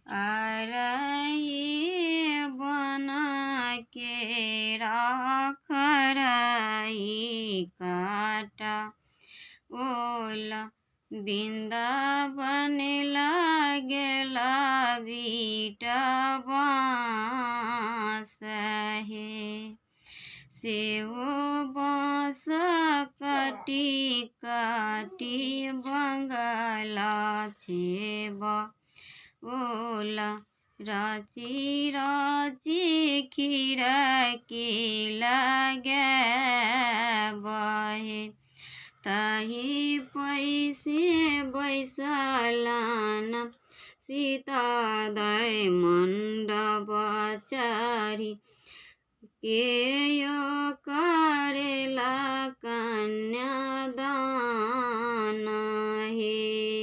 आरही बना के राखरही काटा ओला वृंदावन लागेला बीटा बाँस हे सेहो बाँस काटी काटी बंगला छेबा ओला राची राची खिड़की लगे बहे ताही पैसे बैसलान सीतादाय मंडप चारी के यो करेला कन्यादान हे।